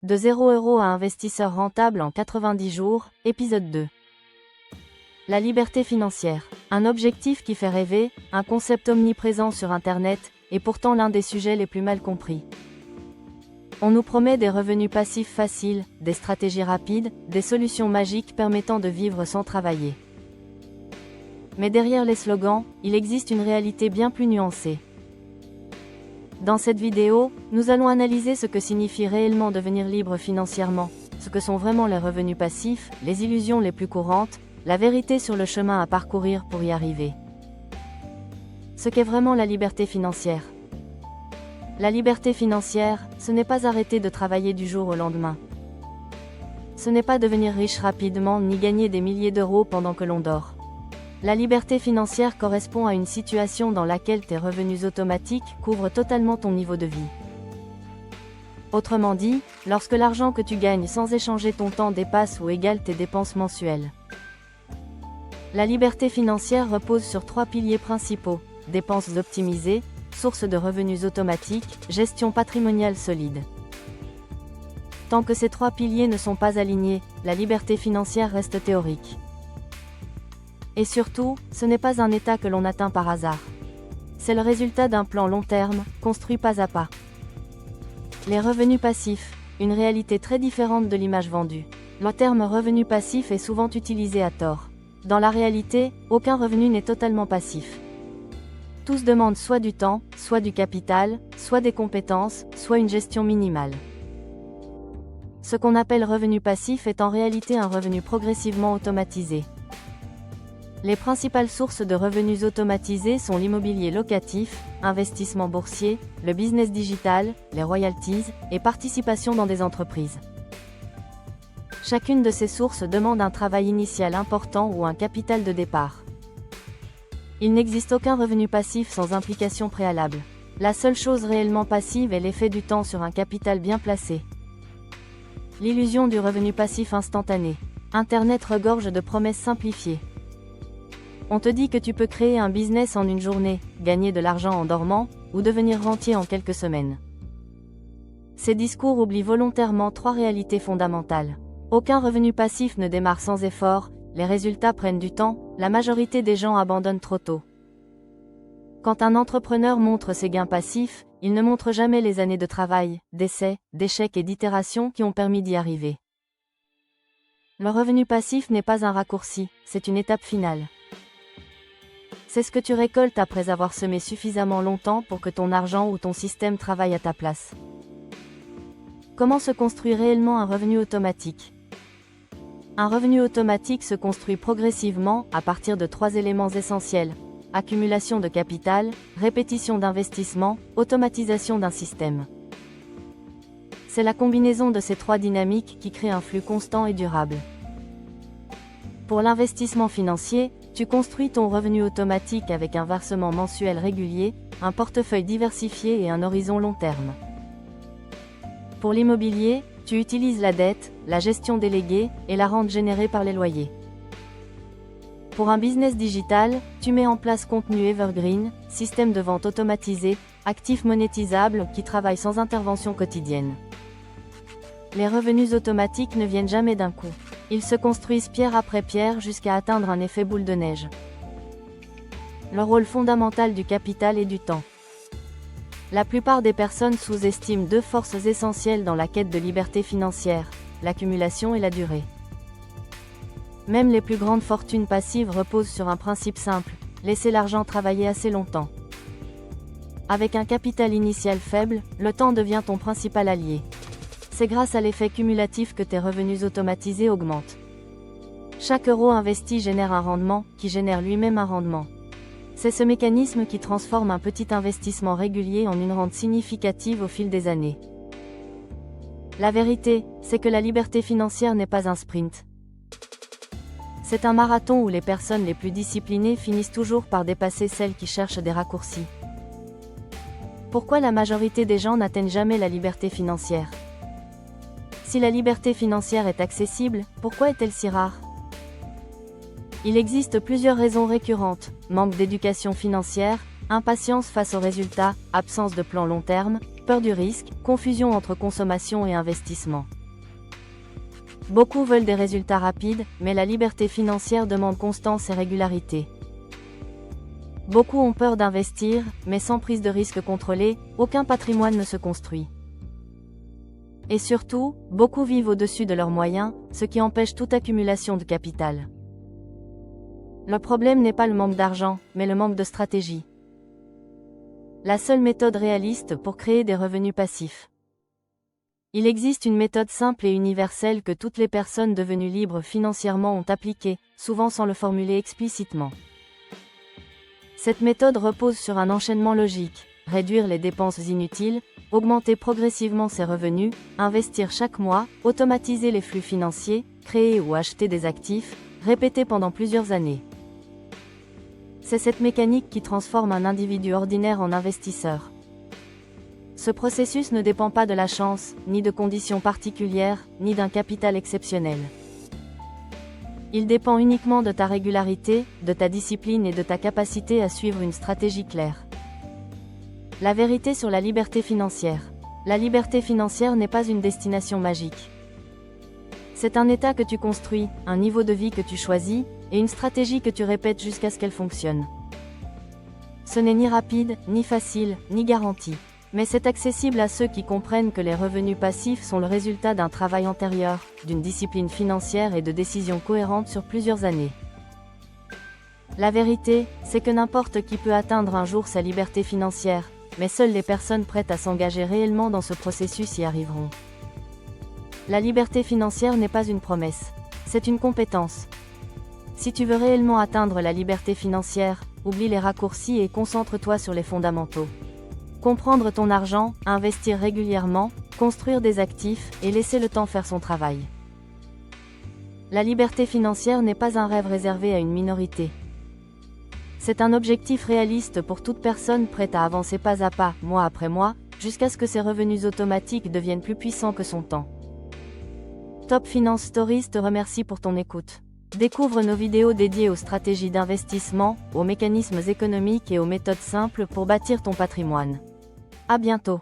De 0 € à investisseur rentable en 90 jours, épisode 2. La liberté financière. Un objectif qui fait rêver, un concept omniprésent sur Internet, et pourtant l'un des sujets les plus mal compris. On nous promet des revenus passifs faciles, des stratégies rapides, des solutions magiques permettant de vivre sans travailler. Mais derrière les slogans, il existe une réalité bien plus nuancée. Dans cette vidéo, nous allons analyser ce que signifie réellement devenir libre financièrement, ce que sont vraiment les revenus passifs, les illusions les plus courantes, la vérité sur le chemin à parcourir pour y arriver. Ce qu'est vraiment la liberté financière. La liberté financière, ce n'est pas arrêter de travailler du jour au lendemain. Ce n'est pas devenir riche rapidement ni gagner des milliers d'euros pendant que l'on dort. La liberté financière correspond à une situation dans laquelle tes revenus automatiques couvrent totalement ton niveau de vie. Autrement dit, lorsque l'argent que tu gagnes sans échanger ton temps dépasse ou égale tes dépenses mensuelles. La liberté financière repose sur 3 piliers principaux: dépenses optimisées, source de revenus automatiques, gestion patrimoniale solide. Tant que ces 3 piliers ne sont pas alignés, la liberté financière reste théorique. Et surtout, ce n'est pas un état que l'on atteint par hasard. C'est le résultat d'un plan long terme, construit pas à pas. Les revenus passifs, une réalité très différente de l'image vendue. Le terme revenu passif est souvent utilisé à tort. Dans la réalité, aucun revenu n'est totalement passif. Tous demandent soit du temps, soit du capital, soit des compétences, soit une gestion minimale. Ce qu'on appelle revenu passif est en réalité un revenu progressivement automatisé. Les principales sources de revenus automatisés sont l'immobilier locatif, investissement boursier, le business digital, les royalties, et participation dans des entreprises. Chacune de ces sources demande un travail initial important ou un capital de départ. Il n'existe aucun revenu passif sans implication préalable. La seule chose réellement passive est l'effet du temps sur un capital bien placé. L'illusion du revenu passif instantané. Internet regorge de promesses simplifiées. On te dit que tu peux créer un business en une journée, gagner de l'argent en dormant, ou devenir rentier en quelques semaines. Ces discours oublient volontairement 3 réalités fondamentales. Aucun revenu passif ne démarre sans effort, les résultats prennent du temps, la majorité des gens abandonnent trop tôt. Quand un entrepreneur montre ses gains passifs, il ne montre jamais les années de travail, d'essais, d'échecs et d'itérations qui ont permis d'y arriver. Le revenu passif n'est pas un raccourci, c'est une étape finale. C'est ce que tu récoltes après avoir semé suffisamment longtemps pour que ton argent ou ton système travaille à ta place. Comment se construit réellement un revenu automatique ? Un revenu automatique se construit progressivement à partir de 3 éléments essentiels: accumulation de capital, répétition d'investissement, automatisation d'un système. C'est la combinaison de ces 3 dynamiques qui crée un flux constant et durable. Pour l'investissement financier, tu construis ton revenu automatique avec un versement mensuel régulier, un portefeuille diversifié et un horizon long terme. Pour l'immobilier, tu utilises la dette, la gestion déléguée et la rente générée par les loyers. Pour un business digital, tu mets en place contenu evergreen, système de vente automatisé, actifs monétisables qui travaillent sans intervention quotidienne. Les revenus automatiques ne viennent jamais d'un coup. Ils se construisent pierre après pierre jusqu'à atteindre un effet boule de neige. Le rôle fondamental du capital et du temps. La plupart des personnes sous-estiment 2 forces essentielles dans la quête de liberté financière: l'accumulation et la durée. Même les plus grandes fortunes passives reposent sur un principe simple: laisser l'argent travailler assez longtemps. Avec un capital initial faible, le temps devient ton principal allié. C'est grâce à l'effet cumulatif que tes revenus automatisés augmentent. Chaque euro investi génère un rendement, qui génère lui-même un rendement. C'est ce mécanisme qui transforme un petit investissement régulier en une rente significative au fil des années. La vérité, c'est que la liberté financière n'est pas un sprint. C'est un marathon où les personnes les plus disciplinées finissent toujours par dépasser celles qui cherchent des raccourcis. Pourquoi la majorité des gens n'atteignent jamais la liberté financière ? Si la liberté financière est accessible, pourquoi est-elle si rare ? Il existe plusieurs raisons récurrentes: manque d'éducation financière, impatience face aux résultats, absence de plan long terme, peur du risque, confusion entre consommation et investissement. Beaucoup veulent des résultats rapides, mais la liberté financière demande constance et régularité. Beaucoup ont peur d'investir, mais sans prise de risque contrôlée, aucun patrimoine ne se construit. Et surtout, beaucoup vivent au-dessus de leurs moyens, ce qui empêche toute accumulation de capital. Le problème n'est pas le manque d'argent, mais le manque de stratégie. La seule méthode réaliste pour créer des revenus passifs. Il existe une méthode simple et universelle que toutes les personnes devenues libres financièrement ont appliquée, souvent sans le formuler explicitement. Cette méthode repose sur un enchaînement logique: réduire les dépenses inutiles, augmenter progressivement ses revenus, investir chaque mois, automatiser les flux financiers, créer ou acheter des actifs, répéter pendant plusieurs années. C'est cette mécanique qui transforme un individu ordinaire en investisseur. Ce processus ne dépend pas de la chance, ni de conditions particulières, ni d'un capital exceptionnel. Il dépend uniquement de ta régularité, de ta discipline et de ta capacité à suivre une stratégie claire. La vérité sur la liberté financière. La liberté financière n'est pas une destination magique. C'est un état que tu construis, un niveau de vie que tu choisis, et une stratégie que tu répètes jusqu'à ce qu'elle fonctionne. Ce n'est ni rapide, ni facile, ni garanti. Mais c'est accessible à ceux qui comprennent que les revenus passifs sont le résultat d'un travail antérieur, d'une discipline financière et de décisions cohérentes sur plusieurs années. La vérité, c'est que n'importe qui peut atteindre un jour sa liberté financière, mais seules les personnes prêtes à s'engager réellement dans ce processus y arriveront. La liberté financière n'est pas une promesse, c'est une compétence. Si tu veux réellement atteindre la liberté financière, oublie les raccourcis et concentre-toi sur les fondamentaux. Comprendre ton argent, investir régulièrement, construire des actifs, et laisser le temps faire son travail. La liberté financière n'est pas un rêve réservé à une minorité. C'est un objectif réaliste pour toute personne prête à avancer pas à pas, mois après mois, jusqu'à ce que ses revenus automatiques deviennent plus puissants que son temps. Top Finance Stories te remercie pour ton écoute. Découvre nos vidéos dédiées aux stratégies d'investissement, aux mécanismes économiques et aux méthodes simples pour bâtir ton patrimoine. À bientôt.